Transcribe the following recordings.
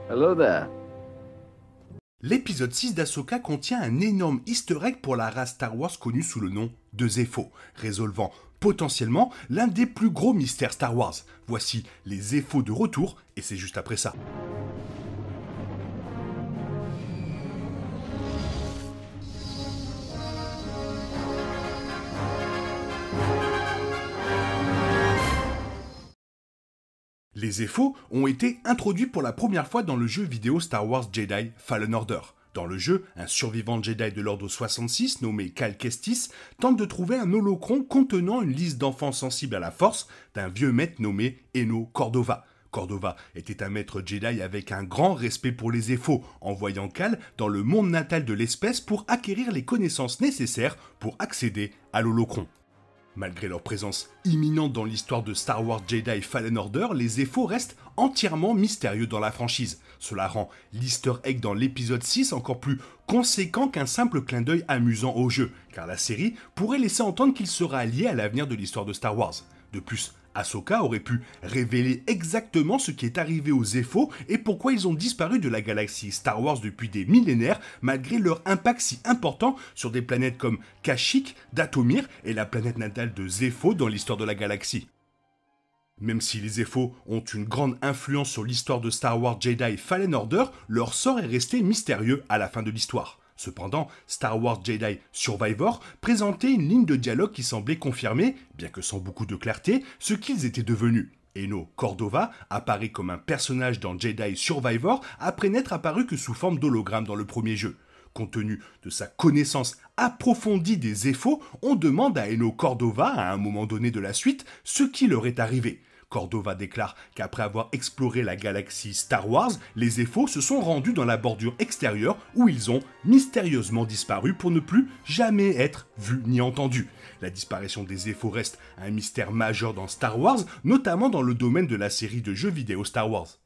Hello there. L'épisode 6 d'Ahsoka contient un énorme easter egg pour la race Star Wars connue sous le nom de Zeffo, résolvant potentiellement l'un des plus gros mystères Star Wars. Voici les Zeffo de retour, et c'est juste après ça. Les Zeffo ont été introduits pour la première fois dans le jeu vidéo Star Wars Jedi Fallen Order. Dans le jeu, un survivant Jedi de l'ordre 66 nommé Cal Kestis tente de trouver un holocron contenant une liste d'enfants sensibles à la force d'un vieux maître nommé Eno Cordova. Cordova était un maître Jedi avec un grand respect pour les Zeffo, envoyant Cal dans le monde natal de l'espèce pour acquérir les connaissances nécessaires pour accéder à l'holocron. Malgré leur présence imminente dans l'histoire de Star Wars Jedi Fallen Order, les Zeffo restent entièrement mystérieux dans la franchise. Cela rend l'easter egg dans l'épisode 6 encore plus conséquent qu'un simple clin d'œil amusant au jeu, car la série pourrait laisser entendre qu'il sera lié à l'avenir de l'histoire de Star Wars. De plus, Ahsoka aurait pu révéler exactement ce qui est arrivé aux Zeffo et pourquoi ils ont disparu de la galaxie Star Wars depuis des millénaires malgré leur impact si important sur des planètes comme Kashyyyk, Dathomir et la planète natale de Zeffo dans l'histoire de la galaxie. Même si les Zeffo ont une grande influence sur l'histoire de Star Wars Jedi Fallen Order, leur sort est resté mystérieux à la fin de l'histoire. Cependant, Star Wars Jedi Survivor présentait une ligne de dialogue qui semblait confirmer, bien que sans beaucoup de clarté, ce qu'ils étaient devenus. Eno Cordova apparaît comme un personnage dans Jedi Survivor après n'être apparu que sous forme d'hologramme dans le premier jeu. Compte tenu de sa connaissance approfondie des Zeffo, on demande à Eno Cordova, à un moment donné de la suite, ce qui leur est arrivé. Cordova déclare qu'après avoir exploré la galaxie Star Wars, les Zeffo se sont rendus dans la bordure extérieure où ils ont mystérieusement disparu pour ne plus jamais être vus ni entendus. La disparition des Zeffo reste un mystère majeur dans Star Wars, notamment dans le domaine de la série de jeux vidéo Star Wars.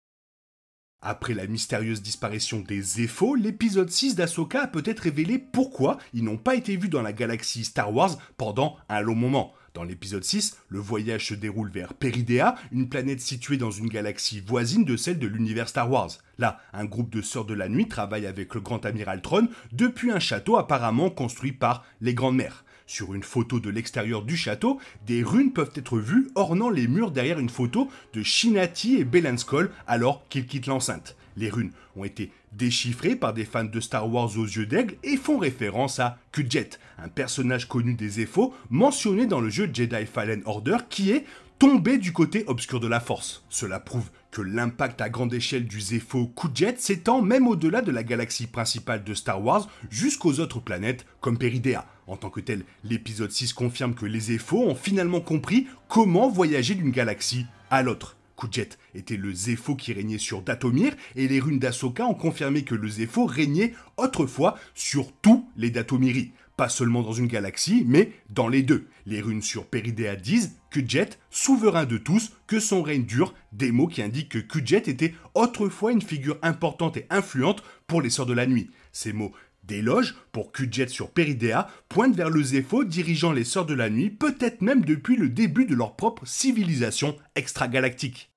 Après la mystérieuse disparition des Zeffo, l'épisode 6 d'Ahsoka a peut-être révélé pourquoi ils n'ont pas été vus dans la galaxie Star Wars pendant un long moment. Dans l'épisode 6, le voyage se déroule vers Peridea, une planète située dans une galaxie voisine de celle de l'univers Star Wars. Là, un groupe de Sœurs de la Nuit travaille avec le Grand Amiral Thrawn depuis un château apparemment construit par les Grandes Mères. Sur une photo de l'extérieur du château, des runes peuvent être vues ornant les murs derrière une photo de Shinati et Belen Skoll alors qu'ils quittent l'enceinte. Les runes ont été déchiffrées par des fans de Star Wars aux yeux d'aigle et font référence à Kujet, un personnage connu des Zeffo mentionné dans le jeu Jedi Fallen Order qui est tombé du côté obscur de la Force. Cela prouve que l'impact à grande échelle du Zeffo Kujet s'étend même au-delà de la galaxie principale de Star Wars jusqu'aux autres planètes comme Peridea. En tant que tel, l'épisode 6 confirme que les Zeffo ont finalement compris comment voyager d'une galaxie à l'autre. Kujet était le Zeffo qui régnait sur Dathomir et les runes d'Ahsoka ont confirmé que le Zeffo régnait autrefois sur tous les Dathomiri. Pas seulement dans une galaxie, mais dans les deux. Les runes sur Peridea disent Kujet, souverain de tous, que son règne dure, des mots qui indiquent que Kujet était autrefois une figure importante et influente pour les Sœurs de la Nuit. Ces mots d'éloge pour Kujet sur Peridea pointent vers le Zeffo dirigeant les Sœurs de la Nuit, peut-être même depuis le début de leur propre civilisation extragalactique.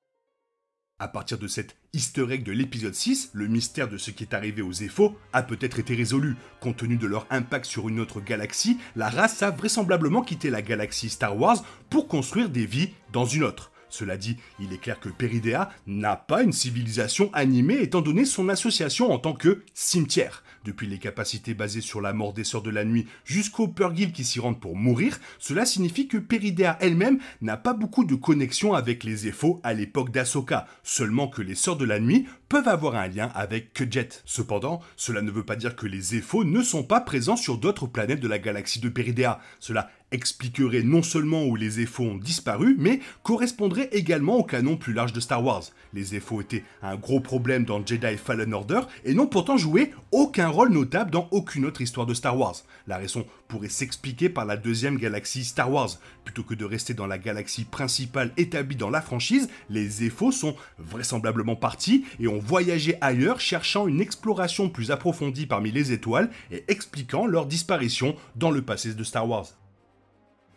À partir de cet easter egg de l'épisode 6, le mystère de ce qui est arrivé aux Zeffo a peut-être été résolu. Compte tenu de leur impact sur une autre galaxie, la race a vraisemblablement quitté la galaxie Star Wars pour construire des vies dans une autre. Cela dit, il est clair que Peridea n'a pas une civilisation animée étant donné son association en tant que cimetière. Depuis les capacités basées sur la mort des Sœurs de la Nuit jusqu'aux Purrgil qui s'y rendent pour mourir, cela signifie que Peridea elle-même n'a pas beaucoup de connexion avec les Zeffo à l'époque d'Ahsoka, seulement que les Sœurs de la Nuit peuvent avoir un lien avec Kujet. Cependant, cela ne veut pas dire que les Zeffo ne sont pas présents sur d'autres planètes de la galaxie de Peridea. Cela expliquerait non seulement où les Zeffo ont disparu, mais correspondrait également au canon plus large de Star Wars. Les Zeffo étaient un gros problème dans Jedi Fallen Order et n'ont pourtant joué aucun rôle notable dans aucune autre histoire de Star Wars. La raison pourrait s'expliquer par la deuxième galaxie Star Wars. Plutôt que de rester dans la galaxie principale établie dans la franchise, les Zeffo sont vraisemblablement partis et ont voyagé ailleurs cherchant une exploration plus approfondie parmi les étoiles et expliquant leur disparition dans le passé de Star Wars.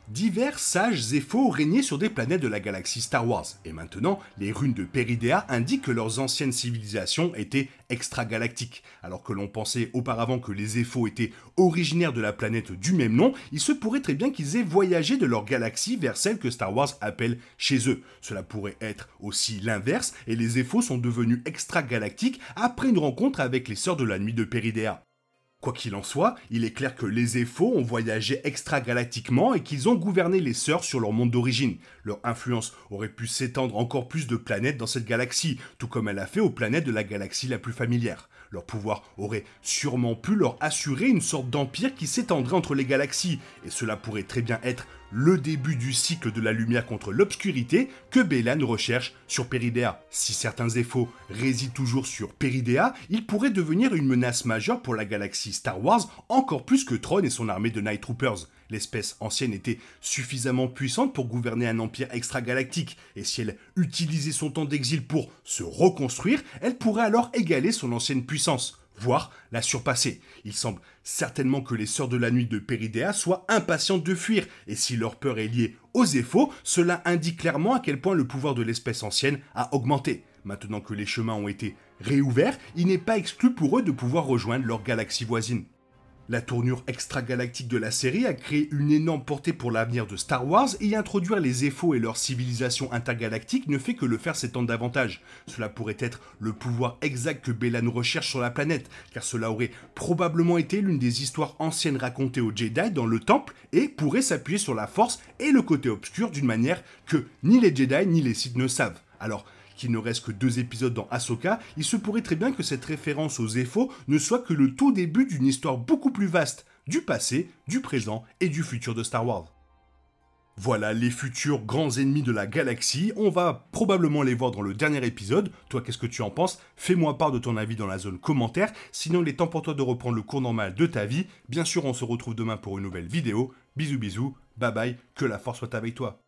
Divers sages Zeffo régnaient sur des planètes de la galaxie Star Wars, et maintenant, les runes de Peridea indiquent que leurs anciennes civilisations étaient extragalactiques. Alors que l'on pensait auparavant que les Zeffo étaient originaires de la planète du même nom, il se pourrait très bien qu'ils aient voyagé de leur galaxie vers celle que Star Wars appelle chez eux. Cela pourrait être aussi l'inverse, et les Zeffo sont devenus extragalactiques après une rencontre avec les Sœurs de la Nuit de Peridea. Quoi qu'il en soit, il est clair que les Zeffo ont voyagé extragalactiquement et qu'ils ont gouverné les Sœurs sur leur monde d'origine. Leur influence aurait pu s'étendre encore plus de planètes dans cette galaxie, tout comme elle a fait aux planètes de la galaxie la plus familière. Leur pouvoir aurait sûrement pu leur assurer une sorte d'empire qui s'étendrait entre les galaxies, et cela pourrait très bien être le début du cycle de la lumière contre l'obscurité que Baylan recherche sur Peridea. Si certains Zeffo résident toujours sur Peridea, ils pourraient devenir une menace majeure pour la galaxie Star Wars, encore plus que Thrawn et son armée de Night Troopers. L'espèce ancienne était suffisamment puissante pour gouverner un empire extragalactique, et si elle utilisait son temps d'exil pour se reconstruire, elle pourrait alors égaler son ancienne puissance, voire la surpasser. Il semble certainement que les Sœurs de la Nuit de Peridea soient impatientes de fuir, et si leur peur est liée aux Zeffo, cela indique clairement à quel point le pouvoir de l'espèce ancienne a augmenté. Maintenant que les chemins ont été réouverts, il n'est pas exclu pour eux de pouvoir rejoindre leur galaxie voisine. La tournure extragalactique de la série a créé une énorme portée pour l'avenir de Star Wars, et y introduire les Zeffo et leur civilisation intergalactique ne fait que le faire s'étendre davantage. Cela pourrait être le pouvoir exact que Baylan recherche sur la planète, car cela aurait probablement été l'une des histoires anciennes racontées aux Jedi dans le Temple, et pourrait s'appuyer sur la Force et le côté obscur d'une manière que ni les Jedi ni les Sith ne savent. Alors, qu'il ne reste que 2 épisodes dans Ahsoka, il se pourrait très bien que cette référence aux Zeffo ne soit que le tout début d'une histoire beaucoup plus vaste, du passé, du présent et du futur de Star Wars. Voilà les futurs grands ennemis de la galaxie, on va probablement les voir dans le dernier épisode. Toi, qu'est-ce que tu en penses? Fais-moi part de ton avis dans la zone commentaire, sinon il est temps pour toi de reprendre le cours normal de ta vie. Bien sûr, on se retrouve demain pour une nouvelle vidéo. Bisous bisous, bye bye, que la force soit avec toi.